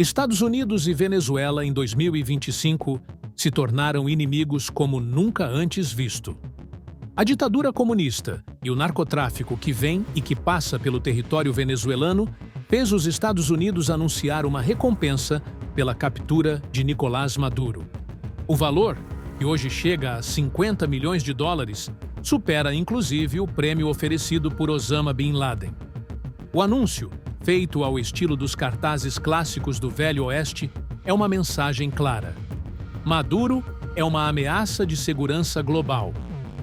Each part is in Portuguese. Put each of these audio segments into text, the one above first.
Estados Unidos e Venezuela em 2025 se tornaram inimigos como nunca antes visto. A ditadura comunista e o narcotráfico que vem e que passa pelo território venezuelano fez os Estados Unidos anunciar uma recompensa pela captura de Nicolás Maduro. O valor, que hoje chega a 50 milhões de dólares, supera inclusive o prêmio oferecido por Osama Bin Laden. O anúncio, feito ao estilo dos cartazes clássicos do Velho Oeste, é uma mensagem clara. Maduro é uma ameaça de segurança global.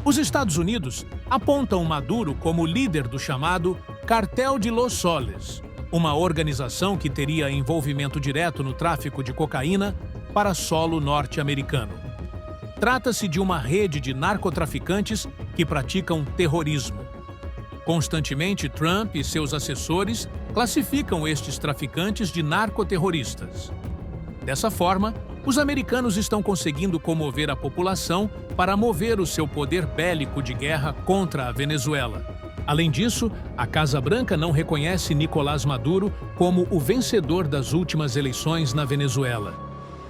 Os Estados Unidos apontam Maduro como líder do chamado Cartel de Los Soles, uma organização que teria envolvimento direto no tráfico de cocaína para solo norte-americano. Trata-se de uma rede de narcotraficantes que praticam terrorismo. Constantemente, Trump e seus assessores classificam estes traficantes de narcoterroristas. Dessa forma, os americanos estão conseguindo comover a população para mover o seu poder bélico de guerra contra a Venezuela. Além disso, a Casa Branca não reconhece Nicolás Maduro como o vencedor das últimas eleições na Venezuela.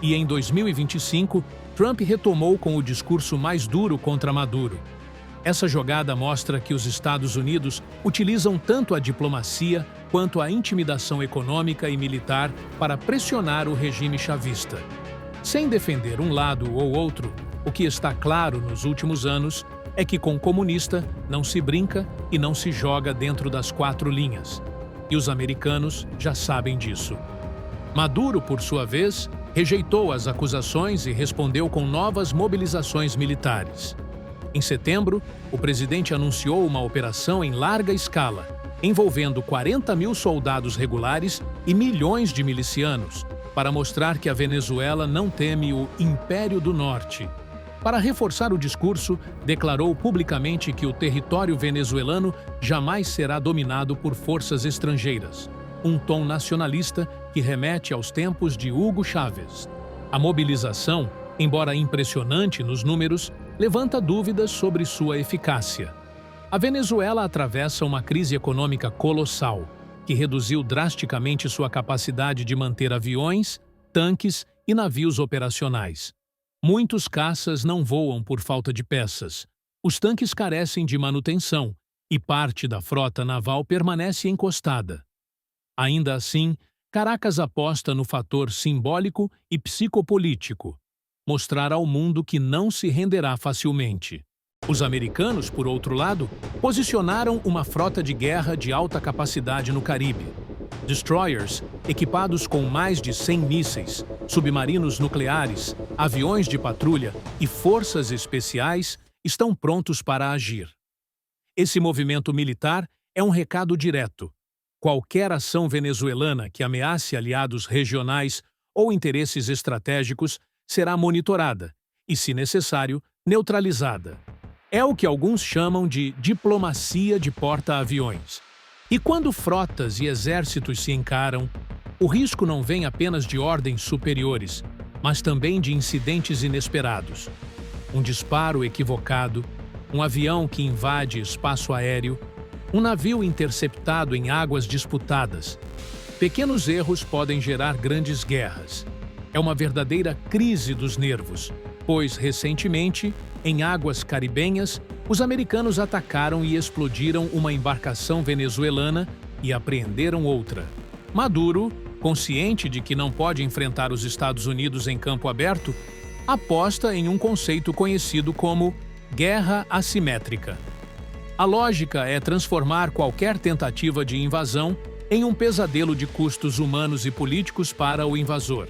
E em 2025, Trump retomou com o discurso mais duro contra Maduro. Essa jogada mostra que os Estados Unidos utilizam tanto a diplomacia quanto a intimidação econômica e militar para pressionar o regime chavista. Sem defender um lado ou outro, o que está claro nos últimos anos é que com comunista não se brinca e não se joga dentro das quatro linhas. E os americanos já sabem disso. Maduro, por sua vez, rejeitou as acusações e respondeu com novas mobilizações militares. Em setembro, o presidente anunciou uma operação em larga escala, envolvendo 40 mil soldados regulares e milhões de milicianos, para mostrar que a Venezuela não teme o Império do Norte. Para reforçar o discurso, declarou publicamente que o território venezuelano jamais será dominado por forças estrangeiras, um tom nacionalista que remete aos tempos de Hugo Chávez. A mobilização, embora impressionante nos números, levanta dúvidas sobre sua eficácia. A Venezuela atravessa uma crise econômica colossal, que reduziu drasticamente sua capacidade de manter aviões, tanques e navios operacionais. Muitos caças não voam por falta de peças. Os tanques carecem de manutenção e parte da frota naval permanece encostada. Ainda assim, Caracas aposta no fator simbólico e psicopolítico, mostrar ao mundo que não se renderá facilmente. Os americanos, por outro lado, posicionaram uma frota de guerra de alta capacidade no Caribe. Destroyers, equipados com mais de 100 mísseis, submarinos nucleares, aviões de patrulha e forças especiais, estão prontos para agir. Esse movimento militar é um recado direto. Qualquer ação venezuelana que ameace aliados regionais ou interesses estratégicos será monitorada e, se necessário, neutralizada. É o que alguns chamam de diplomacia de porta-aviões. E quando frotas e exércitos se encaram, o risco não vem apenas de ordens superiores, mas também de incidentes inesperados. Um disparo equivocado, um avião que invade espaço aéreo, um navio interceptado em águas disputadas. Pequenos erros podem gerar grandes guerras. É uma verdadeira crise dos nervos, pois, recentemente, em águas caribenhas, os americanos atacaram e explodiram uma embarcação venezuelana e apreenderam outra. Maduro, consciente de que não pode enfrentar os Estados Unidos em campo aberto, aposta em um conceito conhecido como guerra assimétrica. A lógica é transformar qualquer tentativa de invasão em um pesadelo de custos humanos e políticos para o invasor.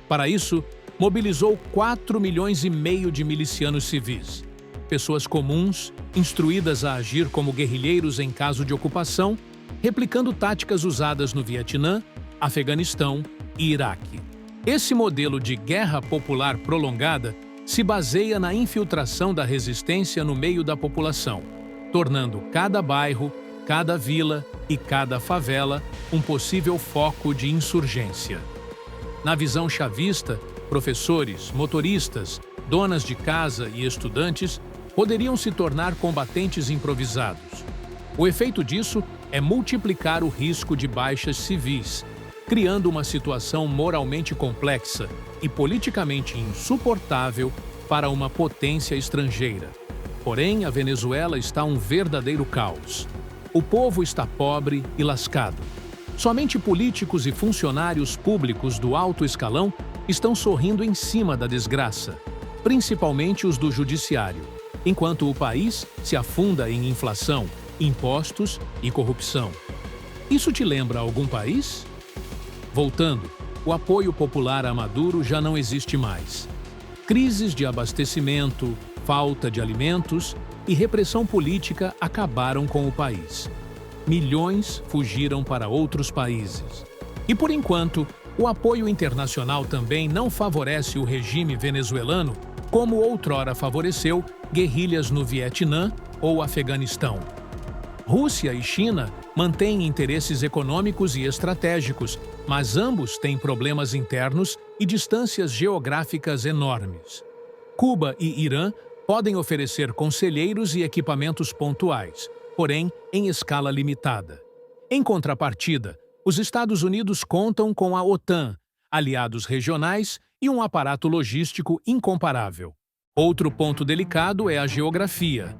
Para isso, mobilizou 4,5 milhões de milicianos civis, pessoas comuns, instruídas a agir como guerrilheiros em caso de ocupação, replicando táticas usadas no Vietnã, Afeganistão e Iraque. Esse modelo de guerra popular prolongada se baseia na infiltração da resistência no meio da população, tornando cada bairro, cada vila e cada favela um possível foco de insurgência. Na visão chavista, professores, motoristas, donas de casa e estudantes poderiam se tornar combatentes improvisados. O efeito disso é multiplicar o risco de baixas civis, criando uma situação moralmente complexa e politicamente insuportável para uma potência estrangeira. Porém, a Venezuela está um verdadeiro caos. O povo está pobre e lascado. Somente políticos e funcionários públicos do alto escalão estão sorrindo em cima da desgraça, principalmente os do judiciário, enquanto o país se afunda em inflação, impostos e corrupção. Isso te lembra algum país? Voltando, o apoio popular a Maduro já não existe mais. Crises de abastecimento, falta de alimentos e repressão política acabaram com o país. Milhões fugiram para outros países. E, por enquanto, o apoio internacional também não favorece o regime venezuelano como outrora favoreceu guerrilhas no Vietnã ou Afeganistão. Rússia e China mantêm interesses econômicos e estratégicos, mas ambos têm problemas internos e distâncias geográficas enormes. Cuba e Irã podem oferecer conselheiros e equipamentos pontuais, porém em escala limitada. Em contrapartida, os Estados Unidos contam com a OTAN, aliados regionais e um aparato logístico incomparável. Outro ponto delicado é a geografia.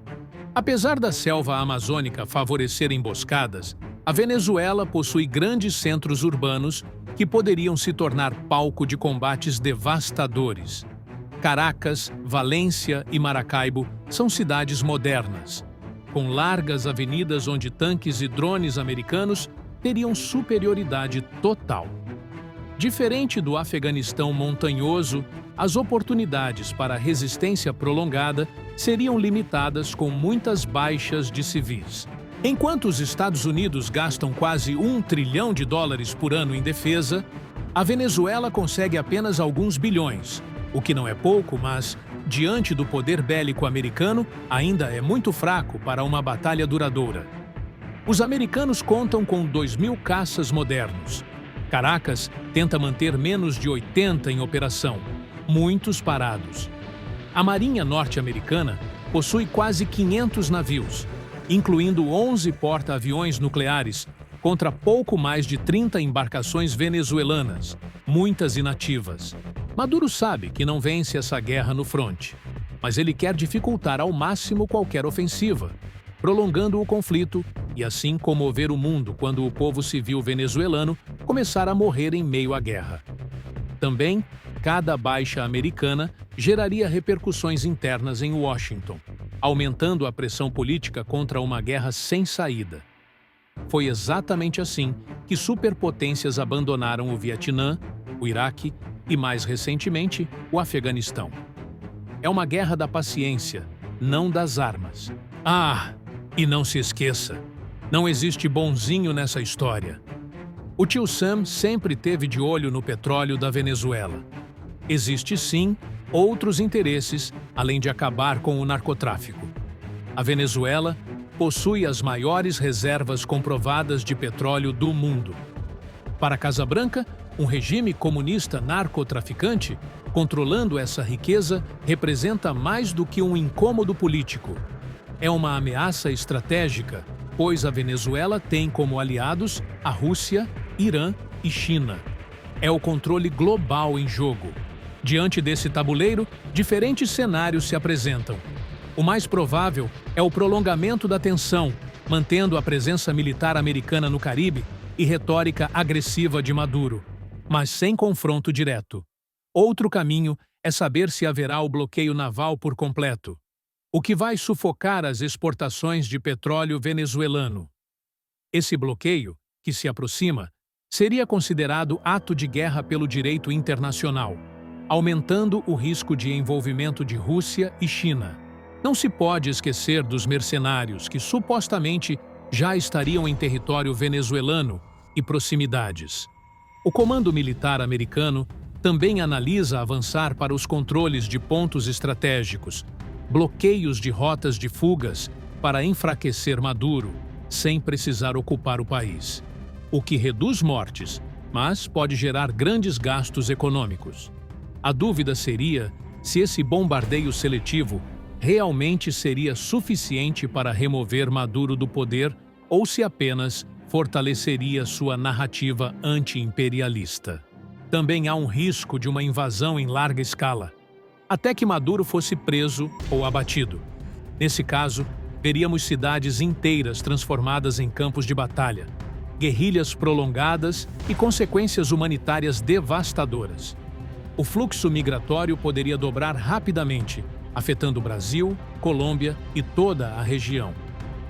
Apesar da selva amazônica favorecer emboscadas, a Venezuela possui grandes centros urbanos que poderiam se tornar palco de combates devastadores. Caracas, Valência e Maracaibo são cidades modernas, com largas avenidas onde tanques e drones americanos teriam superioridade total. Diferente do Afeganistão montanhoso, as oportunidades para resistência prolongada seriam limitadas com muitas baixas de civis. Enquanto os Estados Unidos gastam quase US$ 1 trilhão por ano em defesa, a Venezuela consegue apenas alguns bilhões, o que não é pouco, mas, diante do poder bélico americano, ainda é muito fraco para uma batalha duradoura. Os americanos contam com 2.000 caças modernos. Caracas tenta manter menos de 80 em operação, muitos parados. A Marinha norte-americana possui quase 500 navios, incluindo 11 porta-aviões nucleares, contra pouco mais de 30 embarcações venezuelanas, muitas inativas. Maduro sabe que não vence essa guerra no fronte, mas ele quer dificultar ao máximo qualquer ofensiva, prolongando o conflito e assim comover o mundo quando o povo civil venezuelano começar a morrer em meio à guerra. Também, cada baixa americana geraria repercussões internas em Washington, aumentando a pressão política contra uma guerra sem saída. Foi exatamente assim que superpotências abandonaram o Vietnã, o Iraque e, mais recentemente, o Afeganistão. É uma guerra da paciência, não das armas. E não se esqueça, não existe bonzinho nessa história. O tio Sam sempre teve de olho no petróleo da Venezuela. Existe sim outros interesses, além de acabar com o narcotráfico. A Venezuela possui as maiores reservas comprovadas de petróleo do mundo. Para Casa Branca, um regime comunista narcotraficante, controlando essa riqueza, representa mais do que um incômodo político. É uma ameaça estratégica, pois a Venezuela tem como aliados a Rússia, Irã e China. É o controle global em jogo. Diante desse tabuleiro, diferentes cenários se apresentam. O mais provável é o prolongamento da tensão, mantendo a presença militar americana no Caribe e retórica agressiva de Maduro, mas sem confronto direto. Outro caminho é saber se haverá o bloqueio naval por completo, o que vai sufocar as exportações de petróleo venezuelano. Esse bloqueio, que se aproxima, seria considerado ato de guerra pelo direito internacional, aumentando o risco de envolvimento de Rússia e China. Não se pode esquecer dos mercenários que supostamente já estariam em território venezuelano e proximidades. O Comando Militar americano também analisa avançar para os controles de pontos estratégicos, bloqueios de rotas de fugas para enfraquecer Maduro, sem precisar ocupar o país, o que reduz mortes, mas pode gerar grandes gastos econômicos. A dúvida seria se esse bombardeio seletivo realmente seria suficiente para remover Maduro do poder ou se apenas fortaleceria sua narrativa anti-imperialista. Também há um risco de uma invasão em larga escala, até que Maduro fosse preso ou abatido. Nesse caso, veríamos cidades inteiras transformadas em campos de batalha, guerrilhas prolongadas e consequências humanitárias devastadoras. O fluxo migratório poderia dobrar rapidamente, afetando o Brasil, Colômbia e toda a região.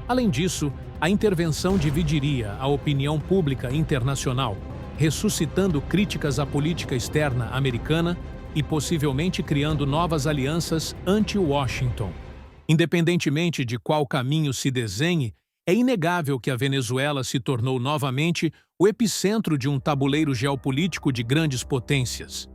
Além disso, a intervenção dividiria a opinião pública internacional, ressuscitando críticas à política externa americana e possivelmente criando novas alianças anti-Washington. Independentemente de qual caminho se desenhe, é inegável que a Venezuela se tornou novamente o epicentro de um tabuleiro geopolítico de grandes potências.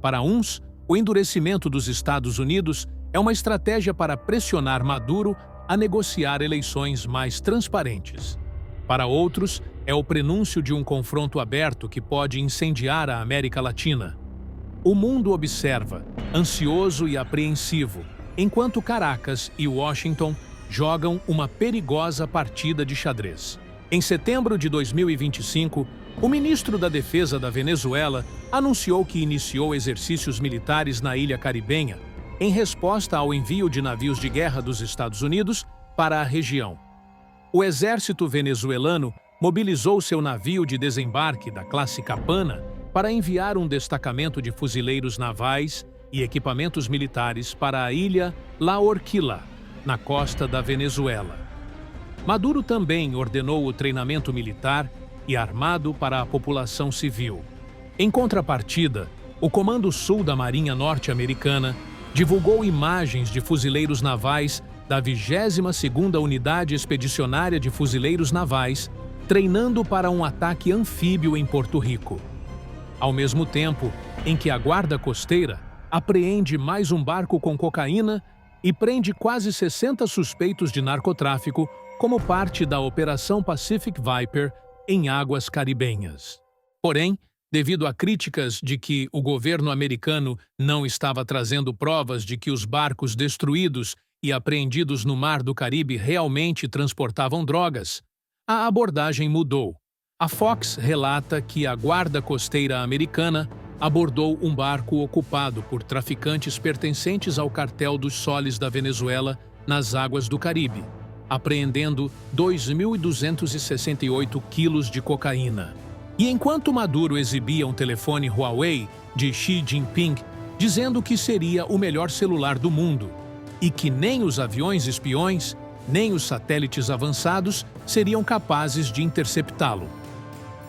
Para uns, o endurecimento dos Estados Unidos é uma estratégia para pressionar Maduro a negociar eleições mais transparentes. Para outros, é o prenúncio de um confronto aberto que pode incendiar a América Latina. O mundo observa, ansioso e apreensivo, enquanto Caracas e Washington jogam uma perigosa partida de xadrez. Em setembro de 2025, o ministro da Defesa da Venezuela anunciou que iniciou exercícios militares na ilha caribenha, em resposta ao envio de navios de guerra dos Estados Unidos para a região. O exército venezuelano mobilizou seu navio de desembarque da classe Capana para enviar um destacamento de fuzileiros navais e equipamentos militares para a ilha La Orquilla, na costa da Venezuela. Maduro também ordenou o treinamento militar e armado para a população civil. Em contrapartida, o Comando Sul da Marinha Norte-Americana divulgou imagens de fuzileiros navais da 22ª Unidade Expedicionária de Fuzileiros Navais treinando para um ataque anfíbio em Porto Rico. Ao mesmo tempo em que a Guarda Costeira apreende mais um barco com cocaína e prende quase 60 suspeitos de narcotráfico como parte da Operação Pacific Viper em águas caribenhas. Porém, devido a críticas de que o governo americano não estava trazendo provas de que os barcos destruídos e apreendidos no Mar do Caribe realmente transportavam drogas, a abordagem mudou. A Fox relata que a Guarda Costeira americana abordou um barco ocupado por traficantes pertencentes ao Cartel dos Soles da Venezuela nas águas do Caribe, apreendendo 2.268 quilos de cocaína. E enquanto Maduro exibia um telefone Huawei de Xi Jinping, dizendo que seria o melhor celular do mundo e que nem os aviões espiões, nem os satélites avançados seriam capazes de interceptá-lo.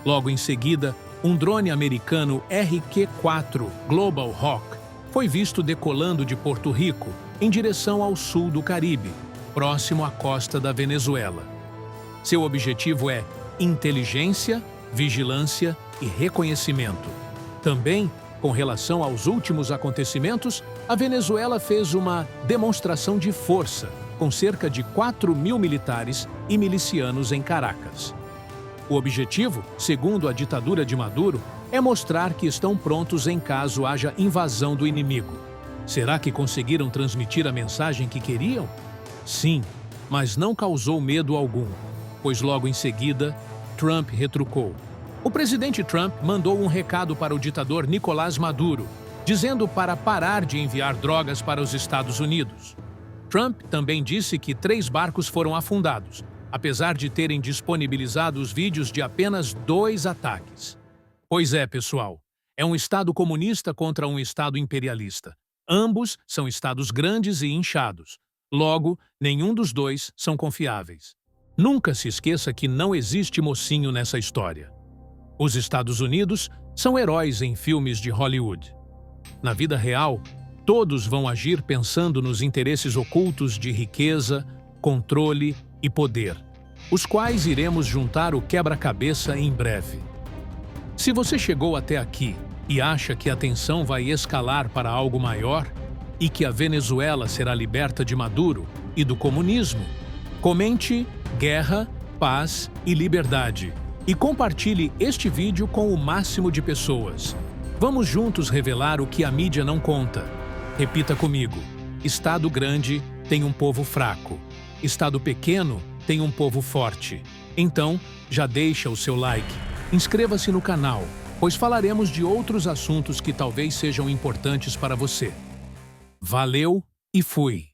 Logo em seguida, um drone americano RQ-4 Global Hawk foi visto decolando de Porto Rico em direção ao sul do Caribe, próximo à costa da Venezuela. Seu objetivo é inteligência, vigilância e reconhecimento. Também, com relação aos últimos acontecimentos, a Venezuela fez uma demonstração de força, com cerca de 4.000 militares e milicianos em Caracas. O objetivo, segundo a ditadura de Maduro, é mostrar que estão prontos em caso haja invasão do inimigo. Será que conseguiram transmitir a mensagem que queriam? Sim, mas não causou medo algum, pois logo em seguida, Trump retrucou. O presidente Trump mandou um recado para o ditador Nicolás Maduro, dizendo para parar de enviar drogas para os Estados Unidos. Trump também disse que 3 barcos foram afundados, apesar de terem disponibilizado os vídeos de apenas 2 ataques. Pois é, pessoal, é um Estado comunista contra um Estado imperialista. Ambos são estados grandes e inchados. Logo, nenhum dos dois são confiáveis. Nunca se esqueça que não existe mocinho nessa história. Os Estados Unidos são heróis em filmes de Hollywood. Na vida real, todos vão agir pensando nos interesses ocultos de riqueza, controle e poder, os quais iremos juntar o quebra-cabeça em breve. Se você chegou até aqui e acha que a tensão vai escalar para algo maior e que a Venezuela será liberta de Maduro e do comunismo, comente guerra, paz e liberdade e compartilhe este vídeo com o máximo de pessoas. Vamos juntos revelar o que a mídia não conta. Repita comigo: Estado grande tem um povo fraco. Estado pequeno tem um povo forte. Então, já deixa o seu like, inscreva-se no canal, pois falaremos de outros assuntos que talvez sejam importantes para você. Valeu e fui!